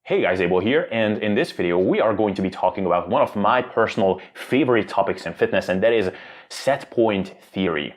Hey guys, Abel here, and in this video we are going to be talking about one of my personal favorite topics in fitness, and that is set point theory.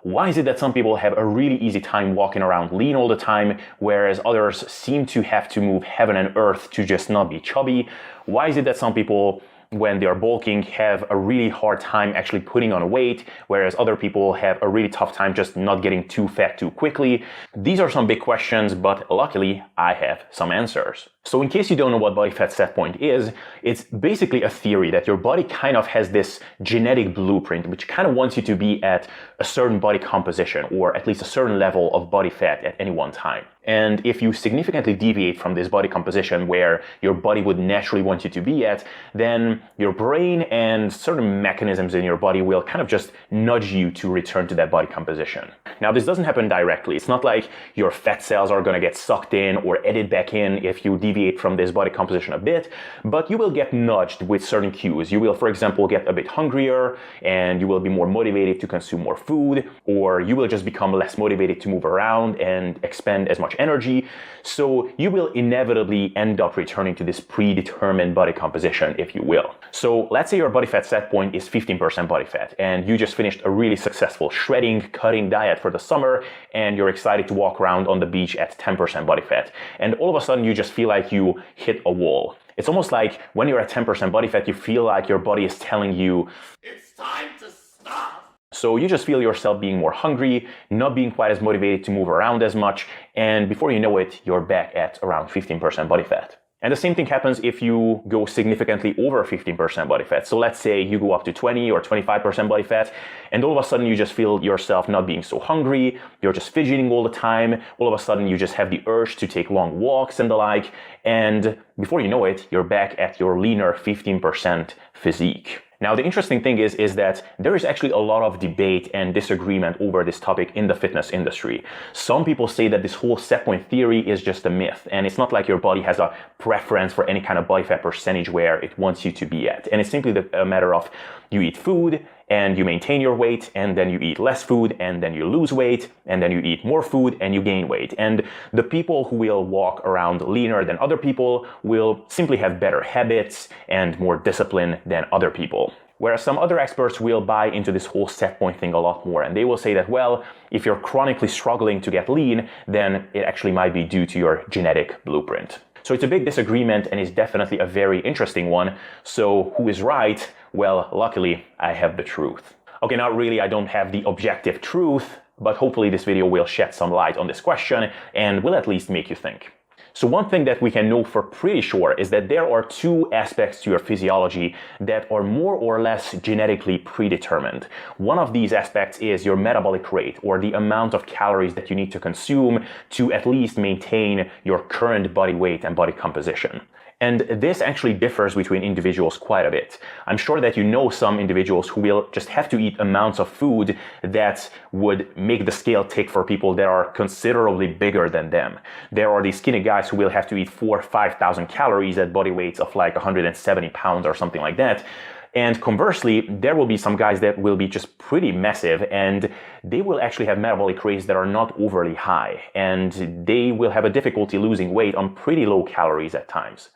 Why is it that some people have a really easy time walking around lean all the time, whereas others seem to have to move heaven and earth to just not be chubby? Why is it that some people, when they are bulking, have a really hard time actually putting on weight, whereas other people have a really tough time just not getting too fat too quickly? These are some big questions, but luckily I have some answers. So in case you don't know what body fat set point is, it's basically a theory that your body kind of has this genetic blueprint which kind of wants you to be at a certain body composition, or at least a certain level of body fat at any one time. And if you significantly deviate from this body composition where your body would naturally want you to be at, then your brain and certain mechanisms in your body will kind of just nudge you to return to that body composition. Now, this doesn't happen directly. It's not like your fat cells are going to get sucked in or added back in if you deviate from this body composition a bit, but you will get nudged with certain cues. You will, for example, get a bit hungrier and you will be more motivated to consume more food, or you will just become less motivated to move around and expend as much energy. So you will inevitably end up returning to this predetermined body composition, if you will. So let's say your body fat set point is 15% body fat, and you just finished a really successful shredding, cutting diet for the summer, and you're excited to walk around on the beach at 10% body fat. And all of a sudden you just feel like you hit a wall. It's almost like when you're at 10% body fat, you feel like your body is telling you, it's time to stop. So you just feel yourself being more hungry, not being quite as motivated to move around as much, and before you know it, you're back at around 15% body fat. And the same thing happens if you go significantly over 15% body fat. So let's say you go up to 20 or 25% body fat, and all of a sudden you just feel yourself not being so hungry, you're just fidgeting all the time, all of a sudden you just have the urge to take long walks and the like, and before you know it, you're back at your leaner 15% physique. Now, the interesting thing is that there is actually a lot of debate and disagreement over this topic in the fitness industry. Some people say that this whole set point theory is just a myth, and it's not like your body has a preference for any kind of body fat percentage where it wants you to be at. And it's simply a matter of you eat food and you maintain your weight, and then you eat less food and then you lose weight, and then you eat more food and you gain weight. And the people who will walk around leaner than other people will simply have better habits and more discipline than other people. Whereas some other experts will buy into this whole set point thing a lot more, and they will say that, well, if you're chronically struggling to get lean, then it actually might be due to your genetic blueprint. So it's a big disagreement, and it's definitely a very interesting one. So who is right? Well, luckily, I have the truth. Okay, not really, I don't have the objective truth, but hopefully this video will shed some light on this question and will at least make you think. So one thing that we can know for pretty sure is that there are two aspects to your physiology that are more or less genetically predetermined. One of these aspects is your metabolic rate, or the amount of calories that you need to consume to at least maintain your current body weight and body composition. And this actually differs between individuals quite a bit. I'm sure that you know some individuals who will just have to eat amounts of food that would make the scale tick for people that are considerably bigger than them. There are these skinny guys who will have to eat 4,000 or 5,000 calories at body weights of like 170 pounds or something like that. And conversely, there will be some guys that will be just pretty massive, and they will actually have metabolic rates that are not overly high, and they will have a difficulty losing weight on pretty low calories at times.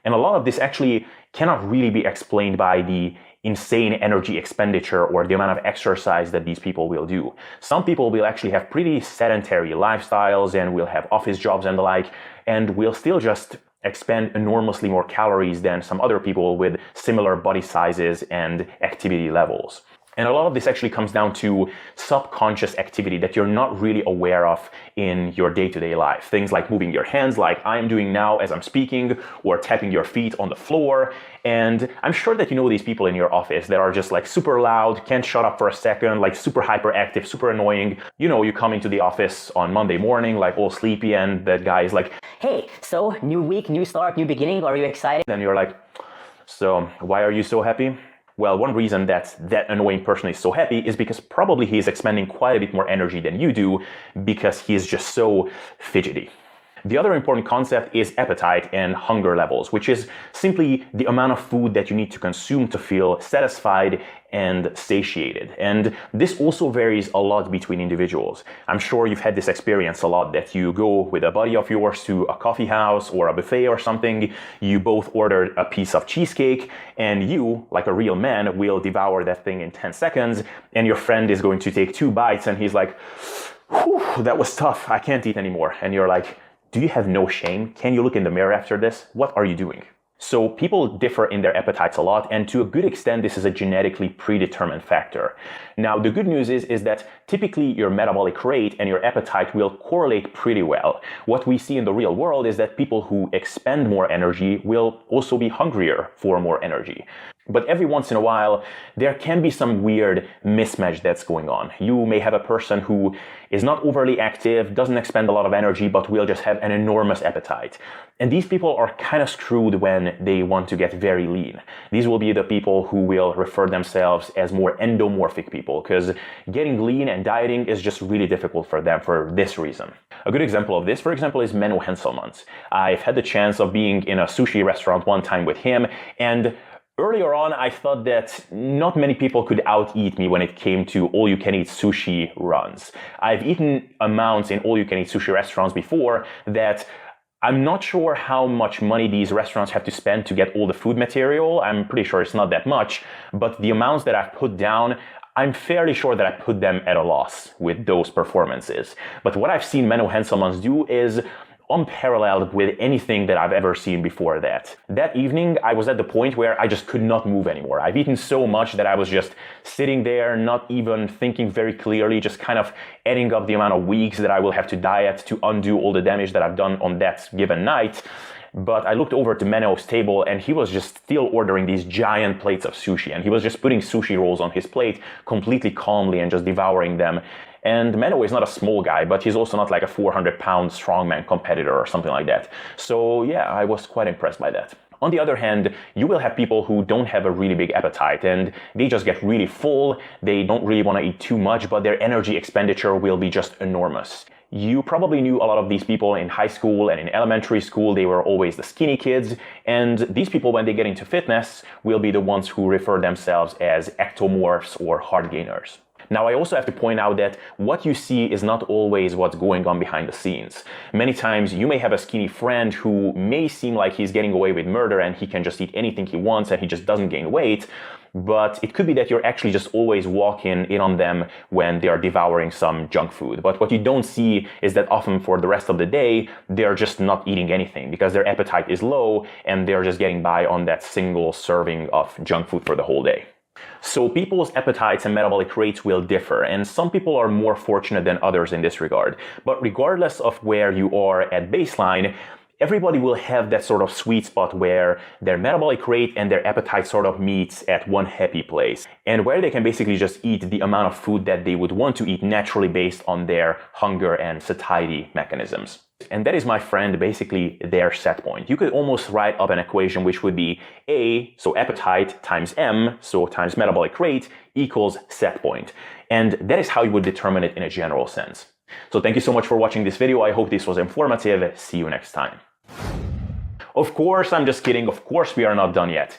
And a lot of this actually cannot really be explained by the insane energy expenditure or the amount of exercise that these people will do. Some people will actually have pretty sedentary lifestyles and will have office jobs and the like, and will still just expend enormously more calories than some other people with similar body sizes and activity levels. And a lot of this actually comes down to subconscious activity that you're not really aware of in your day-to-day life. Things like moving your hands like I am doing now as I'm speaking, or tapping your feet on the floor. And I'm sure that you know these people in your office that are just like super loud, can't shut up for a second, like super hyperactive, super annoying. You know, you come into the office on Monday morning like all sleepy, and that guy is like, hey, so new week, new start, new beginning, are you excited? And you're like, so why are you so happy? Well, one reason that annoying person is so happy is because probably he is expending quite a bit more energy than you do, because he is just so fidgety. The other important concept is appetite and hunger levels, which is simply the amount of food that you need to consume to feel satisfied and satiated. And this also varies a lot between individuals. I'm sure you've had this experience a lot, that you go with a buddy of yours to a coffee house or a buffet or something, you both ordered a piece of cheesecake, and you, like a real man, will devour that thing in 10 seconds, and your friend is going to take 2 bites and he's like, "Whew, that was tough, I can't eat anymore." And you're like, do you have no shame? Can you look in the mirror after this? What are you doing? So people differ in their appetites a lot, and to a good extent, this is a genetically predetermined factor. Now, the good news is that typically your metabolic rate and your appetite will correlate pretty well. What we see in the real world is that people who expend more energy will also be hungrier for more energy. But every once in a while, there can be some weird mismatch that's going on. You may have a person who is not overly active, doesn't expend a lot of energy, but will just have an enormous appetite. And these people are kind of screwed when they want to get very lean. These will be the people who will refer themselves as more endomorphic people, because getting lean and dieting is just really difficult for them for this reason. A good example of this, for example, is Menno Henselmans. I've had the chance of being in a sushi restaurant one time with him, and earlier on, I thought that not many people could out-eat me when it came to all-you-can-eat sushi runs. I've eaten amounts in all-you-can-eat sushi restaurants before that I'm not sure how much money these restaurants have to spend to get all the food material. I'm pretty sure it's not that much, but the amounts that I've put down, I'm fairly sure that I put them at a loss with those performances. But what I've seen Menno Henselmans do is unparalleled with anything that I've ever seen before that. That evening, I was at the point where I just could not move anymore. I've eaten so much that I was just sitting there, not even thinking very clearly, just kind of adding up the amount of weeks that I will have to diet to undo all the damage that I've done on that given night. But I looked over to Menno's table and he was just still ordering these giant plates of sushi, and he was just putting sushi rolls on his plate completely calmly and just devouring them. And Menno is not a small guy, but he's also not like a 400-pound strongman competitor or something like that. So yeah, I was quite impressed by that. On the other hand, you will have people who don't have a really big appetite and they just get really full. They don't really want to eat too much, but their energy expenditure will be just enormous. You probably knew a lot of these people in high school and in elementary school. They were always the skinny kids. And these people, when they get into fitness, will be the ones who refer themselves as ectomorphs or hard gainers. Now, I also have to point out that what you see is not always what's going on behind the scenes. Many times you may have a skinny friend who may seem like he's getting away with murder and he can just eat anything he wants and he just doesn't gain weight. But it could be that you're actually just always walking in on them when they are devouring some junk food. But what you don't see is that often for the rest of the day, they're just not eating anything because their appetite is low and they're just getting by on that single serving of junk food for the whole day. So people's appetites and metabolic rates will differ, and some people are more fortunate than others in this regard. But regardless of where you are at baseline, everybody will have that sort of sweet spot where their metabolic rate and their appetite sort of meets at one happy place, and where they can basically just eat the amount of food that they would want to eat naturally based on their hunger and satiety mechanisms. And that is, my friend, basically their set point. You could almost write up an equation which would be A, so appetite, times M, so times metabolic rate, equals set point. And that is how you would determine it in a general sense. So thank you so much for watching this video. I hope this was informative. See you next time. Of course, I'm just kidding. Of course, we are not done yet.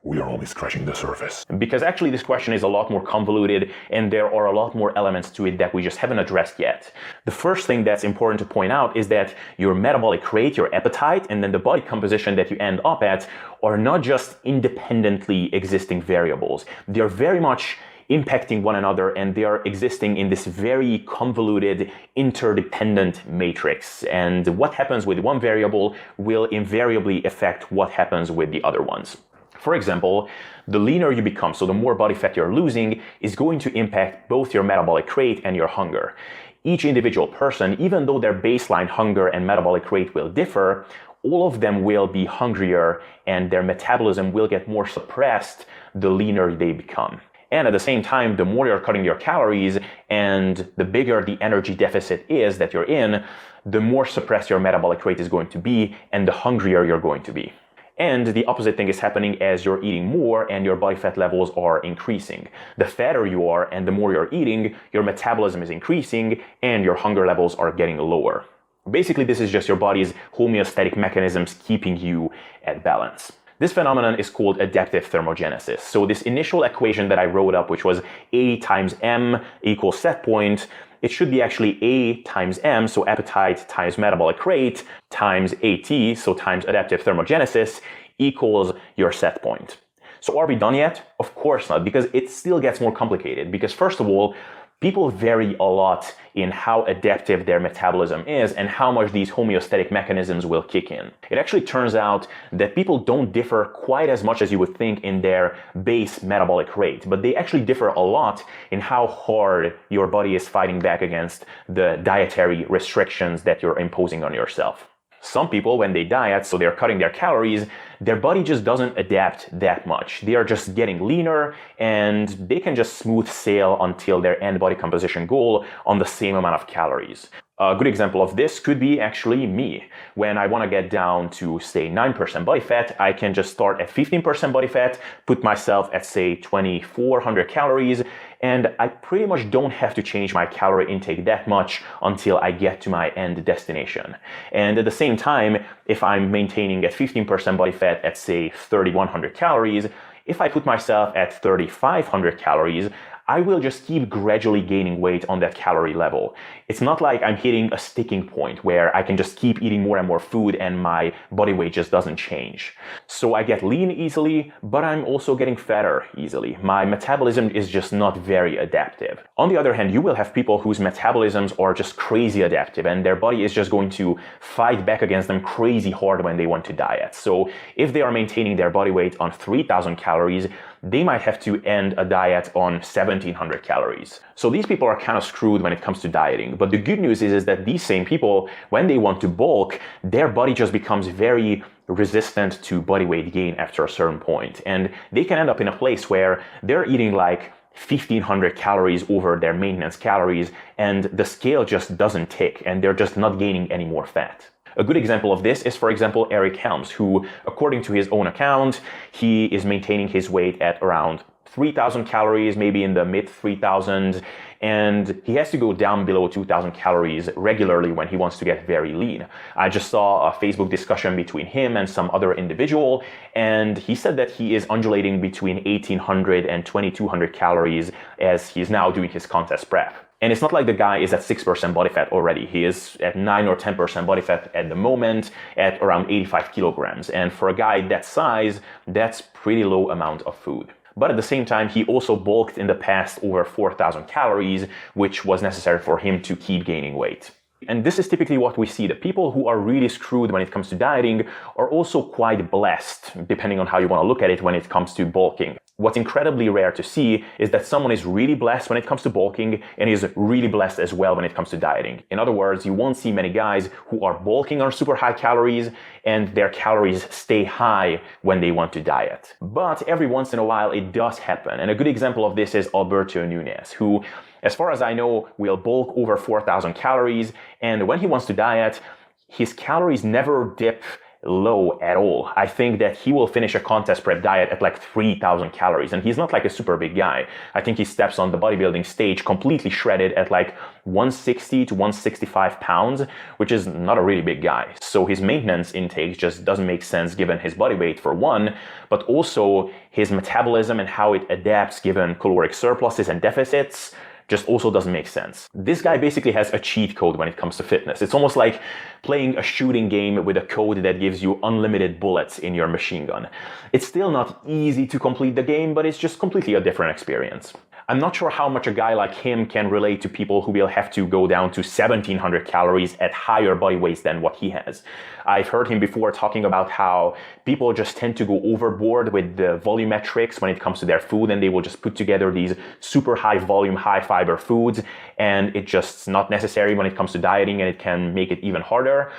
We are only scratching the surface. Because actually this question is a lot more convoluted and there are a lot more elements to it that we just haven't addressed yet. The first thing that's important to point out is that your metabolic rate, your appetite, and then the body composition that you end up at are not just independently existing variables. They're very much impacting one another, and they are existing in this very convoluted, interdependent matrix. And what happens with one variable will invariably affect what happens with the other ones. For example, the leaner you become, so the more body fat you're losing, is going to impact both your metabolic rate and your hunger. Each individual person, even though their baseline hunger and metabolic rate will differ, all of them will be hungrier and their metabolism will get more suppressed the leaner they become. And at the same time, the more you're cutting your calories and the bigger the energy deficit is that you're in, the more suppressed your metabolic rate is going to be and the hungrier you're going to be. And the opposite thing is happening as you're eating more and your body fat levels are increasing. The fatter you are and the more you're eating, your metabolism is increasing and your hunger levels are getting lower. Basically, this is just your body's homeostatic mechanisms keeping you at balance. This phenomenon is called adaptive thermogenesis. So this initial equation that I wrote up, which was A times M equals set point, it should be actually A times M, so appetite times metabolic rate, times AT, so times adaptive thermogenesis, equals your set point. So are we done yet? Of course not, because it still gets more complicated. Because first of all, people vary a lot in how adaptive their metabolism is and how much these homeostatic mechanisms will kick in. It actually turns out that people don't differ quite as much as you would think in their base metabolic rate, but they actually differ a lot in how hard your body is fighting back against the dietary restrictions that you're imposing on yourself. Some people, when they diet, so they're cutting their calories, their body just doesn't adapt that much. They are just getting leaner and they can just smooth sail until their end body composition goal on the same amount of calories. A good example of this could be actually me. When I want to get down to, say, 9% body fat, I can just start at 15% body fat, put myself at, say, 2,400 calories, and I pretty much don't have to change my calorie intake that much until I get to my end destination. And at the same time, if I'm maintaining at 15% body fat at, say, 3,100 calories, if I put myself at 3,500 calories, I will just keep gradually gaining weight on that calorie level. It's not like I'm hitting a sticking point where I can just keep eating more and more food and my body weight just doesn't change. So I get lean easily, but I'm also getting fatter easily. My metabolism is just not very adaptive. On the other hand, you will have people whose metabolisms are just crazy adaptive and their body is just going to fight back against them crazy hard when they want to diet. So if they are maintaining their body weight on 3,000 calories, they might have to end a diet on 1,700 calories. So these people are kind of screwed when it comes to dieting. But the good news is that these same people, when they want to bulk, their body just becomes very resistant to body weight gain after a certain point. And they can end up in a place where they're eating like 1,500 calories over their maintenance calories, and the scale just doesn't tick, and they're just not gaining any more fat. A good example of this is, for example, Eric Helms, who, according to his own account, he is maintaining his weight at around 3,000 calories, maybe in the mid 3,000s, and he has to go down below 2,000 calories regularly when he wants to get very lean. I just saw a Facebook discussion between him and some other individual, and he said that he is undulating between 1,800 and 2,200 calories as he's now doing his contest prep. And it's not like the guy is at 6% body fat already. He is at 9 or 10% body fat at the moment at around 85 kilograms. And for a guy that size, that's pretty low amount of food. But at the same time, he also bulked in the past over 4,000 calories, which was necessary for him to keep gaining weight. And this is typically what we see. The people who are really screwed when it comes to dieting are also quite blessed, depending on how you want to look at it when it comes to bulking. What's incredibly rare to see is that someone is really blessed when it comes to bulking and is really blessed as well when it comes to dieting. In other words, you won't see many guys who are bulking on super high calories and their calories stay high when they want to diet. But every once in a while it does happen. And a good example of this is Alberto Nunez, who, as far as I know, will bulk over 4,000 calories. And when he wants to diet, his calories never dip low at all. I think that he will finish a contest prep diet at like 3,000 calories, and he's not like a super big guy. I think he steps on the bodybuilding stage completely shredded at like 160 to 165 pounds, which is not a really big guy. So his maintenance intake just doesn't make sense given his body weight for one, but also his metabolism and how it adapts given caloric surpluses and deficits just also doesn't make sense. This guy basically has a cheat code when it comes to fitness. It's almost like playing a shooting game with a code that gives you unlimited bullets in your machine gun. It's still not easy to complete the game, but it's just completely a different experience. I'm not sure how much a guy like him can relate to people who will have to go down to 1,700 calories at higher body weights than what he has. I've heard him before talking about how people just tend to go overboard with the volumetrics when it comes to their food, and they will just put together these super high volume, high fiber foods, and it's just not necessary when it comes to dieting, and it can make it even harder.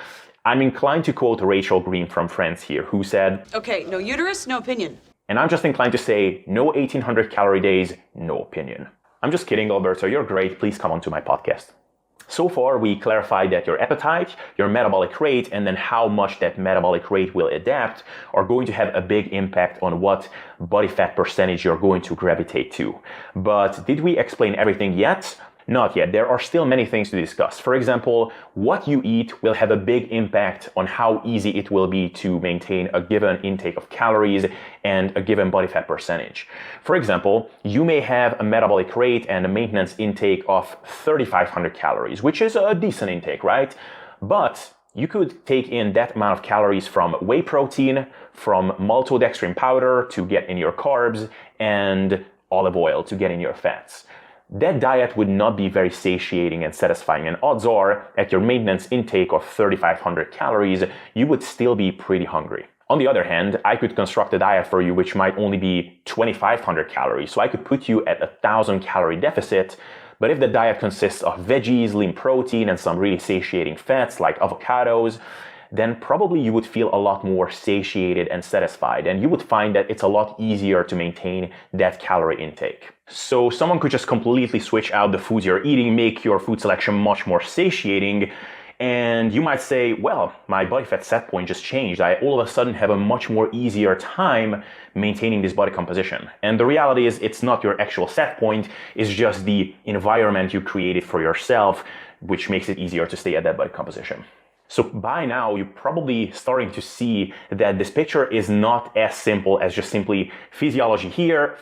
I'm inclined to quote Rachel Green from Friends here, who said, "Okay, no uterus, no opinion." And I'm just inclined to say, no 1,800 calorie days, no opinion. I'm just kidding, Alberto, you're great, please come on to my podcast. So far, we clarified that your appetite, your metabolic rate, and then how much that metabolic rate will adapt are going to have a big impact on what body fat percentage you're going to gravitate to. But did we explain everything yet? Not yet. There are still many things to discuss. For example, what you eat will have a big impact on how easy it will be to maintain a given intake of calories and a given body fat percentage. For example, you may have a metabolic rate and a maintenance intake of 3,500 calories, which is a decent intake, right? But you could take in that amount of calories from whey protein, from maltodextrin powder to get in your carbs, and olive oil to get in your fats. That diet would not be very satiating and satisfying, and odds are, at your maintenance intake of 3,500 calories, you would still be pretty hungry. On the other hand, I could construct a diet for you which might only be 2,500 calories, so I could put you at a 1,000 calorie deficit. But if the diet consists of veggies, lean protein, and some really satiating fats like avocados, then probably you would feel a lot more satiated and satisfied, and you would find that it's a lot easier to maintain that calorie intake. So someone could just completely switch out the foods you're eating, make your food selection much more satiating, and you might say, well, my body fat set point just changed. I all of a sudden have a much more easier time maintaining this body composition. And the reality is it's not your actual set point, it's just the environment you created for yourself, which makes it easier to stay at that body composition. So by now, you're probably starting to see that this picture is not as simple as just simply physiology here,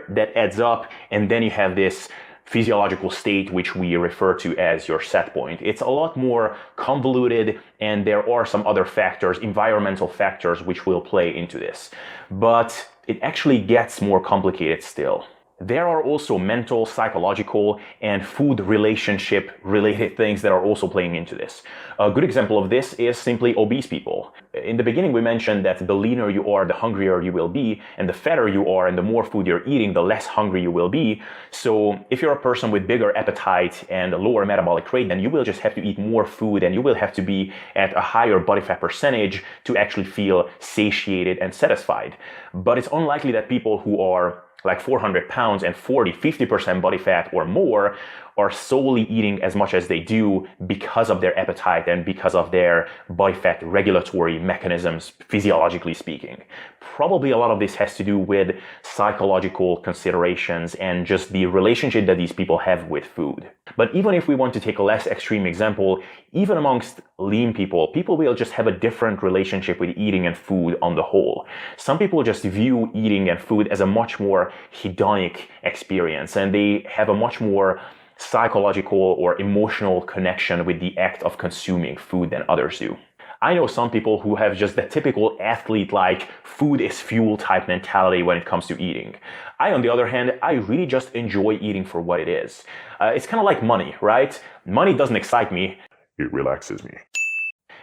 that adds up, and then you have this physiological state which we refer to as your set point. It's a lot more convoluted, and there are some other factors, environmental factors, which will play into this. But it actually gets more complicated still. There are also mental, psychological, and food relationship related things that are also playing into this. A good example of this is simply obese people. In the beginning, we mentioned that the leaner you are, the hungrier you will be, and the fatter you are and the more food you're eating, the less hungry you will be. So if you're a person with bigger appetite and a lower metabolic rate, then you will just have to eat more food and you will have to be at a higher body fat percentage to actually feel satiated and satisfied. But it's unlikely that people who are like 400 pounds and 50% body fat or more are solely eating as much as they do because of their appetite and because of their body fat regulatory mechanisms, physiologically speaking. Probably a lot of this has to do with psychological considerations and just the relationship that these people have with food. But even if we want to take a less extreme example, even amongst lean people, people will just have a different relationship with eating and food on the whole. Some people just view eating and food as a much more hedonic experience, and they have a much more psychological or emotional connection with the act of consuming food than others do. I know some people who have just the typical athlete-like food is fuel type mentality when it comes to eating. I, on the other hand, I really just enjoy eating for what it is. It's kind of like money, right? Money doesn't excite me. It relaxes me.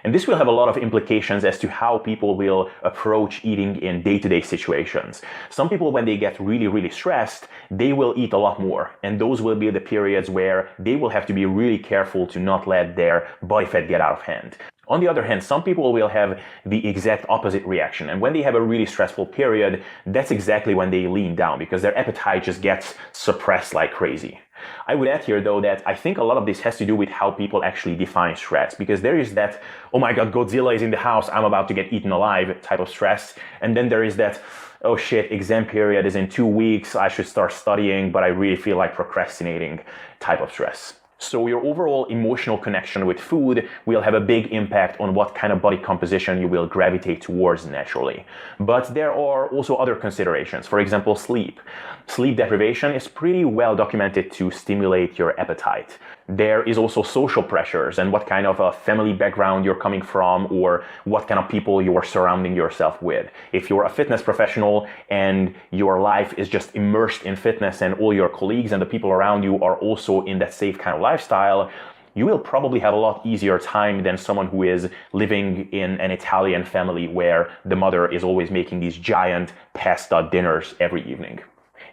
And this will have a lot of implications as to how people will approach eating in day-to-day situations. Some people, when they get really, really stressed, they will eat a lot more. And those will be the periods where they will have to be really careful to not let their body fat get out of hand. On the other hand, some people will have the exact opposite reaction. And when they have a really stressful period, that's exactly when they lean down because their appetite just gets suppressed like crazy. I would add here, though, that I think a lot of this has to do with how people actually define stress, because there is that, oh my God, Godzilla is in the house, I'm about to get eaten alive type of stress. And then there is that, oh shit, exam period is in 2 weeks, I should start studying, but I really feel like procrastinating type of stress. So your overall emotional connection with food will have a big impact on what kind of body composition you will gravitate towards naturally. But there are also other considerations. For example, sleep. Sleep deprivation is pretty well documented to stimulate your appetite. There is also social pressures and what kind of a family background you're coming from or what kind of people you are surrounding yourself with. If you're a fitness professional and your life is just immersed in fitness and all your colleagues and the people around you are also in that safe kind of lifestyle, you will probably have a lot easier time than someone who is living in an Italian family where the mother is always making these giant pasta dinners every evening.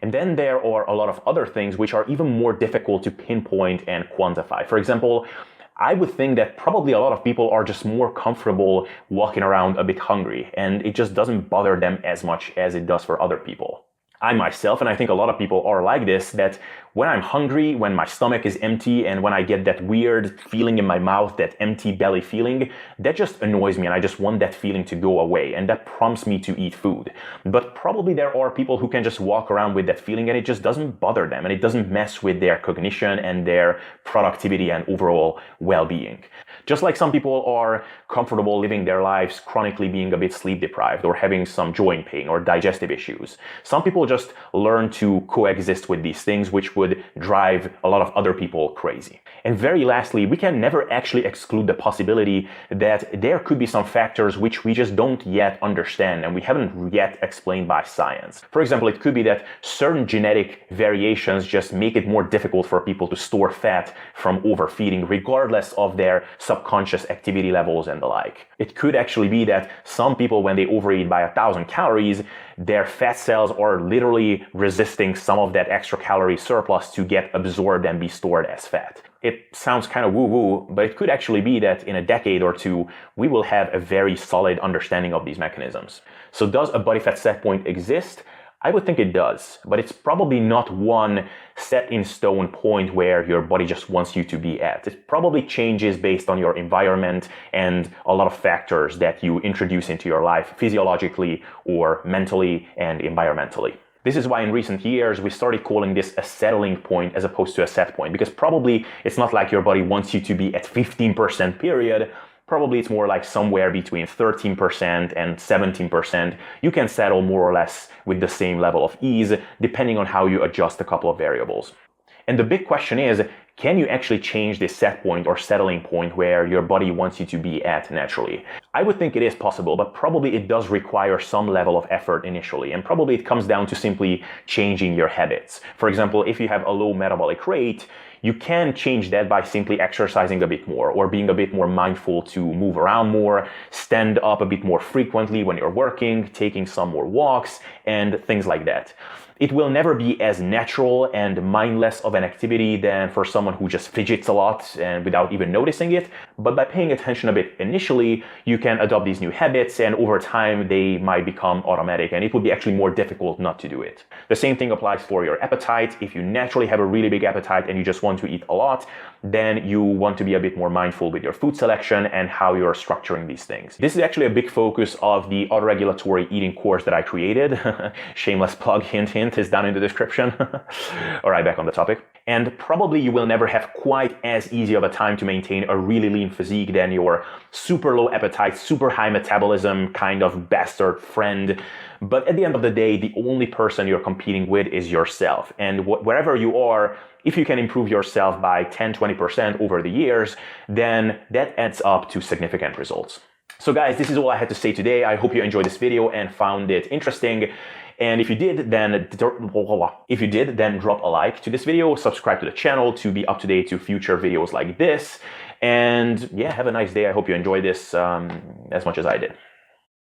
And then there are a lot of other things which are even more difficult to pinpoint and quantify. For example, I would think that probably a lot of people are just more comfortable walking around a bit hungry, and it just doesn't bother them as much as it does for other people. I myself, and I think a lot of people are like this, that when I'm hungry, when my stomach is empty, and when I get that weird feeling in my mouth, that empty belly feeling, that just annoys me and I just want that feeling to go away, and that prompts me to eat food. But probably there are people who can just walk around with that feeling and it just doesn't bother them and it doesn't mess with their cognition and their productivity and overall well-being. Just like some people are comfortable living their lives chronically being a bit sleep deprived or having some joint pain or digestive issues, some people just learn to coexist with these things, which would drive a lot of other people crazy. And very lastly, we can never actually exclude the possibility that there could be some factors which we just don't yet understand and we haven't yet explained by science. For example, it could be that certain genetic variations just make it more difficult for people to store fat from overfeeding, regardless of their subconscious activity levels and the like. It could actually be that some people, when they overeat by 1,000 calories, their fat cells are literally resisting some of that extra calorie surplus to get absorbed and be stored as fat. It sounds kind of woo-woo, but it could actually be that in a decade or two, we will have a very solid understanding of these mechanisms. So does a body fat set point exist? I would think it does, but it's probably not one set in stone point where your body just wants you to be at. It probably changes based on your environment and a lot of factors that you introduce into your life physiologically or mentally and environmentally. This is why in recent years we started calling this a settling point as opposed to a set point, because probably it's not like your body wants you to be at 15% period. Probably it's more like somewhere between 13% and 17%. You can settle more or less with the same level of ease, depending on how you adjust a couple of variables. And the big question is, can you actually change this set point or settling point where your body wants you to be at naturally? I would think it is possible, but probably it does require some level of effort initially, and probably it comes down to simply changing your habits. For example, if you have a low metabolic rate, you can change that by simply exercising a bit more or being a bit more mindful to move around more, stand up a bit more frequently when you're working, taking some more walks, and things like that. It will never be as natural and mindless of an activity than for someone who just fidgets a lot and without even noticing it. But by paying attention a bit initially, you can adopt these new habits, and over time they might become automatic, and it would be actually more difficult not to do it. The same thing applies for your appetite. If you naturally have a really big appetite and you just want to eat a lot, then you want to be a bit more mindful with your food selection and how you're structuring these things. This is actually a big focus of the autoregulatory eating course that I created. Shameless plug, hint, hint, is down in the description. All right, back on the topic. And probably you will never have quite as easy of a time to maintain a really lean physique than your super low appetite, super high metabolism kind of bastard friend. But at the end of the day, the only person you're competing with is yourself. And wherever you are, if you can improve yourself by 10-20% over the years, then that adds up to significant results. So guys, this is all I had to say today. I hope you enjoyed this video and found it interesting. And if you did, then drop a like to this video, subscribe to the channel to be up to date to future videos like this. And yeah, have a nice day. I hope you enjoyed this as much as I did.